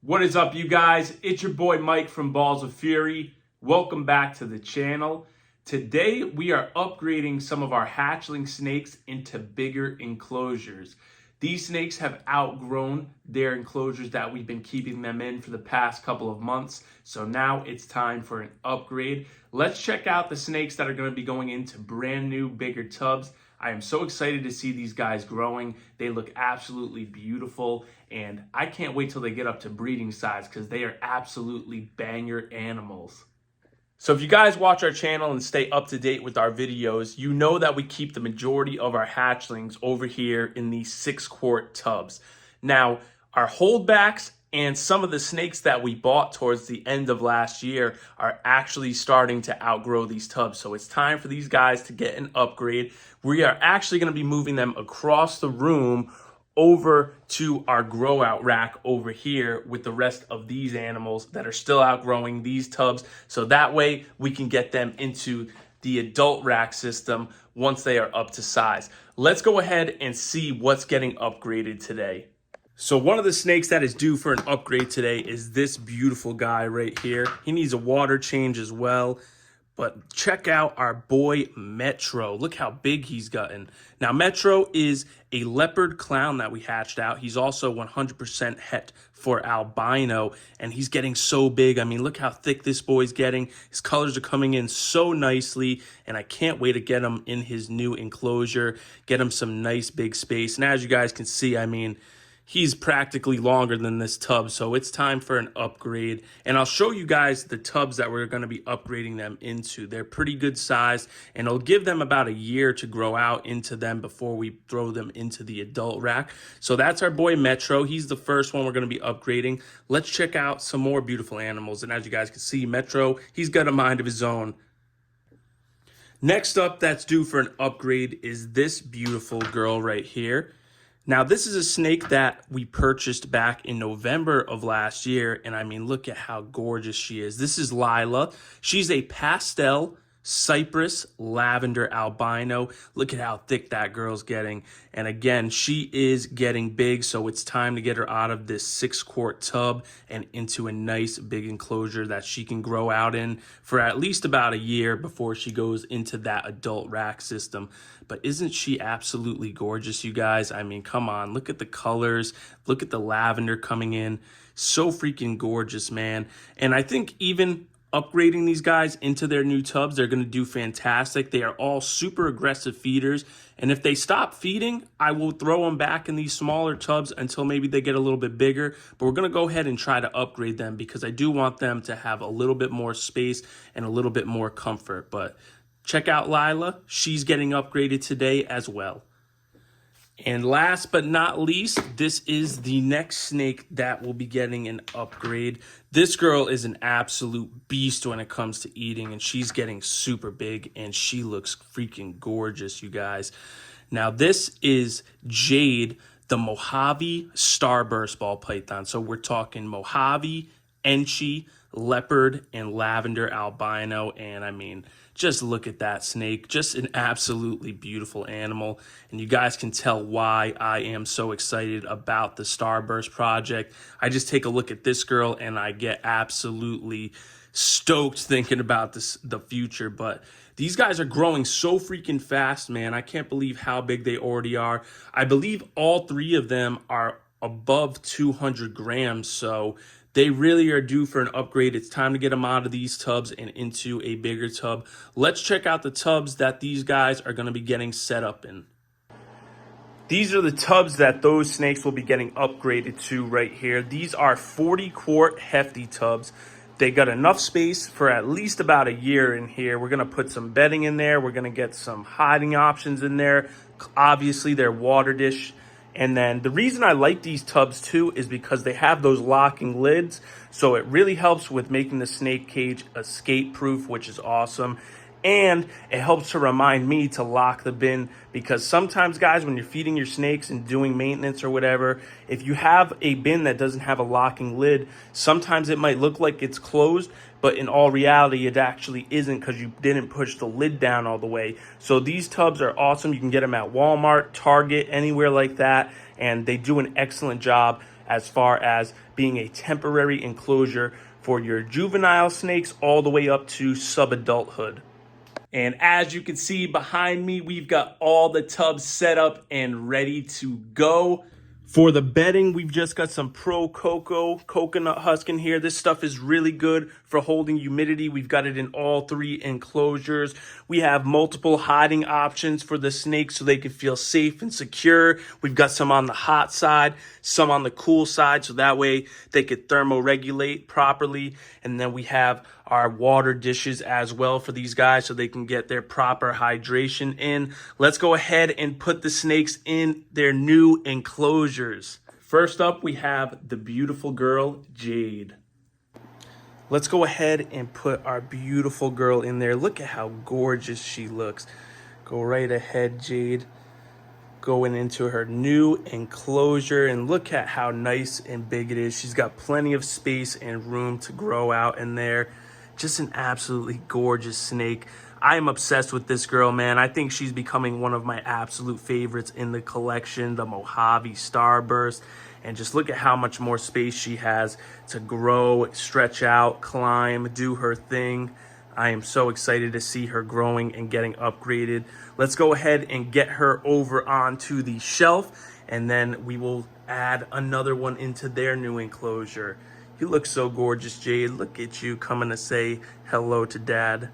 What is up, you guys? It's your boy Mike from Balls of Fury. Welcome back to the channel. Today we are upgrading some of our hatchling snakes into bigger enclosures. These snakes have outgrown their enclosures that we've been keeping them in for the past couple of months. So now it's time for an upgrade. Let's check out the snakes that are going to be going into brand new, bigger tubs. I am so excited to see these guys growing. They look absolutely beautiful, and I can't wait till they get up to breeding size because they are absolutely banger animals. So if you guys watch our channel and stay up to date with our videos, you know that we keep the majority of our hatchlings over here in these 6-quart tubs. Now, our holdbacks and some of the snakes that we bought towards the end of last year are actually starting to outgrow these tubs. So it's time for these guys to get an upgrade. We are actually going to be moving them across the room over to our grow out rack over here with the rest of these animals that are still outgrowing these tubs. So that way we can get them into the adult rack system once they are up to size. Let's go ahead and see what's getting upgraded today. So one of the snakes that is due for an upgrade today is this beautiful guy right here. He needs a water change as well. But check out our boy Metro. Look how big he's gotten. Now, Metro is a leopard clown that we hatched out. He's also 100% het for albino, and he's getting so big. I mean, look how thick this boy's getting. His colors are coming in so nicely, and I can't wait to get him in his new enclosure, get him some nice big space. And as you guys can see, I mean, he's practically longer than this tub, so it's time for an upgrade. And I'll show you guys the tubs that we're going to be upgrading them into. They're pretty good size, and it'll give them about a year to grow out into them before we throw them into the adult rack. So that's our boy Metro. He's the first one we're going to be upgrading. Let's check out some more beautiful animals. And as you guys can see, Metro, he's got a mind of his own. Next up that's due for an upgrade is this beautiful girl right here. Now, this is a snake that we purchased back in November of last year, and I mean, look at how gorgeous she is. This is Lila. She's a pastel cypress lavender albino. Look at how thick that girl's getting. And again, she is getting big, so it's time to get her out of this 6-quart tub and into a nice big enclosure that she can grow out in for at least about a year before she goes into that adult rack system. But isn't she absolutely gorgeous, you guys? I mean, come on, look at the colors, look at the lavender coming in. So freaking gorgeous, man. And I think even upgrading these guys into their new tubs, they're going to do fantastic. They are all super aggressive feeders, and if they stop feeding, I will throw them back in these smaller tubs until maybe they get a little bit bigger. But we're going to go ahead and try to upgrade them because I do want them to have a little bit more space and a little bit more comfort. But check out Lila. She's getting upgraded today as well. And last but not least, this is the next snake that will be getting an upgrade. This girl is an absolute beast when it comes to eating, and she's getting super big, and she looks freaking gorgeous, you guys. Now, this is Jade, the Mojave Starburst ball python. So we're talking Mojave, Enchi, leopard, and lavender albino, and I mean, just look at that snake. Just an absolutely beautiful animal. And you guys can tell why I am so excited about the Starburst project. I just take a look at this girl and I get absolutely stoked thinking about the future. But these guys are growing so freaking fast, man. I can't believe how big they already are. I believe all 3 of them are above 200 grams. So they really are due for an upgrade. It's time to get them out of these tubs and into a bigger tub. Let's check out the tubs that these guys are going to be getting set up in. These are the tubs that those snakes will be getting upgraded to right here. These are 40-quart hefty tubs. They got enough space for at least about a year in here. We're going to put some bedding in there. We're going to get some hiding options in there. Obviously, they're water dish. And then the reason I like these tubs too is because they have those locking lids. So it really helps with making the snake cage escape proof, which is awesome. And it helps to remind me to lock the bin, because sometimes, guys, when you're feeding your snakes and doing maintenance or whatever, if you have a bin that doesn't have a locking lid, sometimes it might look like it's closed, but in all reality, it actually isn't because you didn't push the lid down all the way. So these tubs are awesome. You can get them at Walmart, Target, anywhere like that, and they do an excellent job as far as being a temporary enclosure for your juvenile snakes all the way up to sub-adulthood. And as you can see behind me, we've got all the tubs set up and ready to go. For the bedding, we've just got some Pro Coco coconut husk in here. This stuff is really good for holding humidity. We've got it in all 3 enclosures. We have multiple hiding options for the snakes so they can feel safe and secure. We've got some on the hot side, some on the cool side, so that way they could thermoregulate properly. And then we have our water dishes as well for these guys so they can get their proper hydration in. Let's go ahead and put the snakes in their new enclosures. First up, we have the beautiful girl, Jade. Let's go ahead and put our beautiful girl in there. Look at how gorgeous she looks. Go right ahead, Jade. Going into her new enclosure, and look at how nice and big it is. She's got plenty of space and room to grow out in there. Just an absolutely gorgeous snake. I am obsessed with this girl, man. I think she's becoming one of my absolute favorites in the collection, the Mojave Starburst. And just look at how much more space she has to grow, stretch out, climb, do her thing. I am so excited to see her growing and getting upgraded. Let's go ahead and get her over onto the shelf, and then we will add another one into their new enclosure. You look so gorgeous, Jade. Look at you coming to say hello to Dad.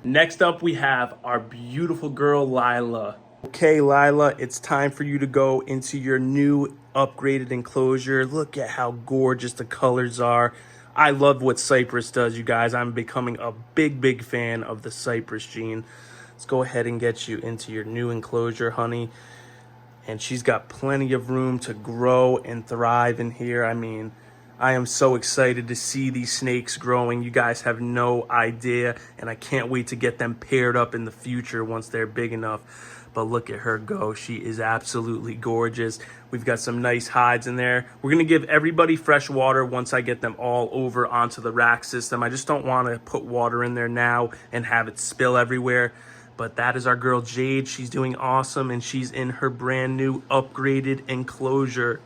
Next up, we have our beautiful girl, Lila. Okay, Lila, it's time for you to go into your new upgraded enclosure. Look at how gorgeous the colors are. I love what Cypress does, you guys. I'm becoming a big fan of the Cypress gene. Let's go ahead and get you into your new enclosure, honey. And she's got plenty of room to grow and thrive in here. I mean, I am so excited to see these snakes growing. You guys have no idea, and I can't wait to get them paired up in the future once they're big enough. But look at her go. She is absolutely gorgeous. We've got some nice hides in there. We're going to give everybody fresh water once I get them all over onto the rack system. I just don't want to put water in there now and have it spill everywhere. But that is our girl Jade. She's doing awesome, and she's in her brand new upgraded enclosure.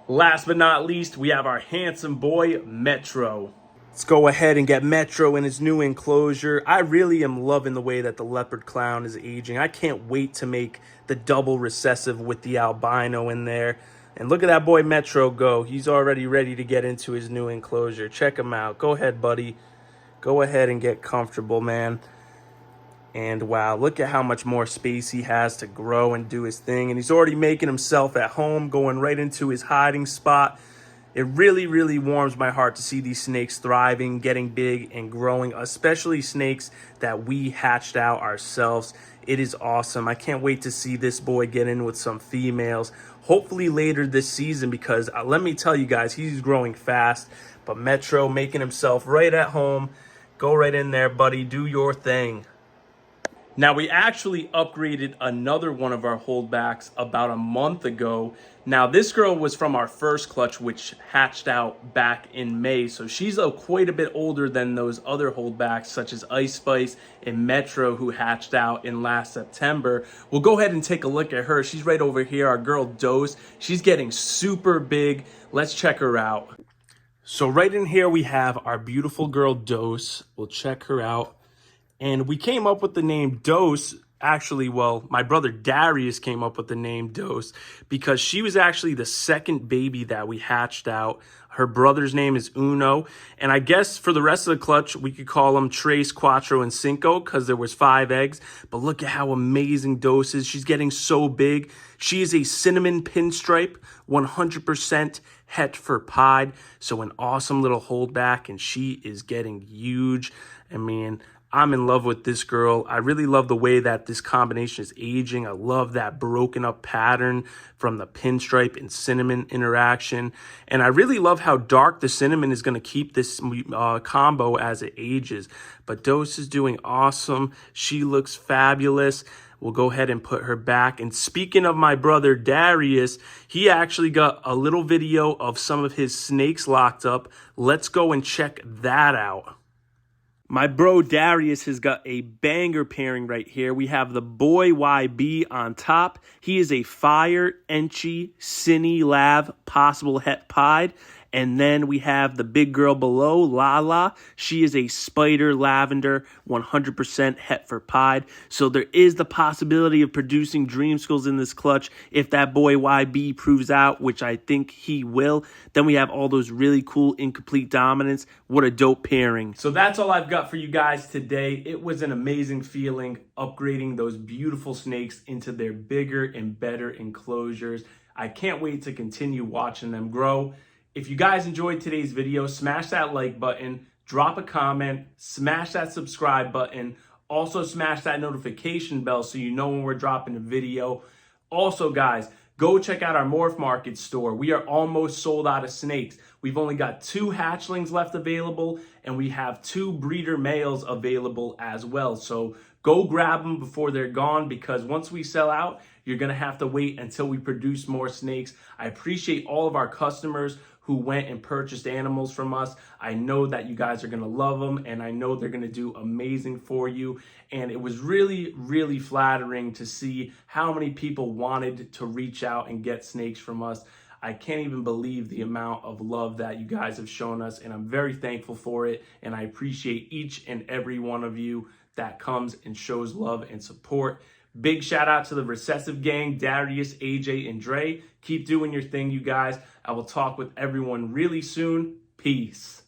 Last but not least, we have our handsome boy, Metro. Let's go ahead and get Metro in his new enclosure. I really am loving the way that the leopard clown is aging. I can't wait to make the double recessive with the albino in there. And look at that boy Metro go. He's already ready to get into his new enclosure. Check him out. Go ahead, buddy. Go ahead and get comfortable, man. And wow, look at how much more space he has to grow and do his thing. And he's already making himself at home, going right into his hiding spot. It really warms my heart to see these snakes thriving, getting big and growing, especially snakes that we hatched out ourselves. It is awesome. I can't wait to see this boy get in with some females, hopefully later this season, because let me tell you guys, he's growing fast. But Metro making himself right at home. Go right in there, buddy. Do your thing. Now, we actually upgraded another one of our holdbacks about a month ago. Now, this girl was from our first clutch, which hatched out back in May. So she's quite a bit older than those other holdbacks, such as Ice Spice and Metro, who hatched out in last September. We'll go ahead and take a look at her. She's right over here, our girl Dose. She's getting super big. Let's check her out. So right in here, we have our beautiful girl Dose. We'll check her out. And we came up with the name Dose. Actually, well, my brother Darius came up with the name Dose because she was actually the second baby that we hatched out. Her brother's name is Uno. And I guess for the rest of the clutch, we could call them Tres, Cuatro, and Cinco because there was 5 eggs. But look at how amazing Dose is. She's getting so big. She is a cinnamon pinstripe, 100% het for pied. So an awesome little holdback, and she is getting huge. I mean, I'm in love with this girl. I really love the way that this combination is aging. I love that broken up pattern from the pinstripe and cinnamon interaction. And I really love how dark the cinnamon is going to keep this combo as it ages. But Dose is doing awesome. She looks fabulous. We'll go ahead and put her back. And speaking of my brother Darius, he actually got a little video of some of his snakes locked up. Let's go and check that out. My bro Darius has got a banger pairing right here. We have the boy YB on top. He is a fire, Enchi, Cine, Lav, possible Het Pied. And then we have the big girl below, Lala. She is a spider, lavender, 100% Het for Pied. So there is the possibility of producing dream schools in this clutch if that boy YB proves out, which I think he will. Then we have all those really cool incomplete dominants. What a dope pairing. So that's all I've got for you guys today. It was an amazing feeling upgrading those beautiful snakes into their bigger and better enclosures. I can't wait to continue watching them grow. If you guys enjoyed today's video, smash that like button, drop a comment, smash that subscribe button, also smash that notification bell so you know when we're dropping a video. Also, guys, go check out our Morph Market store. We are almost sold out of snakes. We've only got 2 hatchlings left available, and we have 2 breeder males available as well. So go grab them before they're gone, because once we sell out, you're going to have to wait until we produce more snakes. I appreciate all of our customers who went and purchased animals from us. I know that you guys are gonna love them, and I know they're gonna do amazing for you. And it was really, really flattering to see how many people wanted to reach out and get snakes from us. I can't even believe the amount of love that you guys have shown us, and I'm very thankful for it. And I appreciate each and every one of you that comes and shows love and support. Big shout out to the Recessive Gang, Darius, AJ, and Dre. Keep doing your thing, you guys. I will talk with everyone really soon. Peace.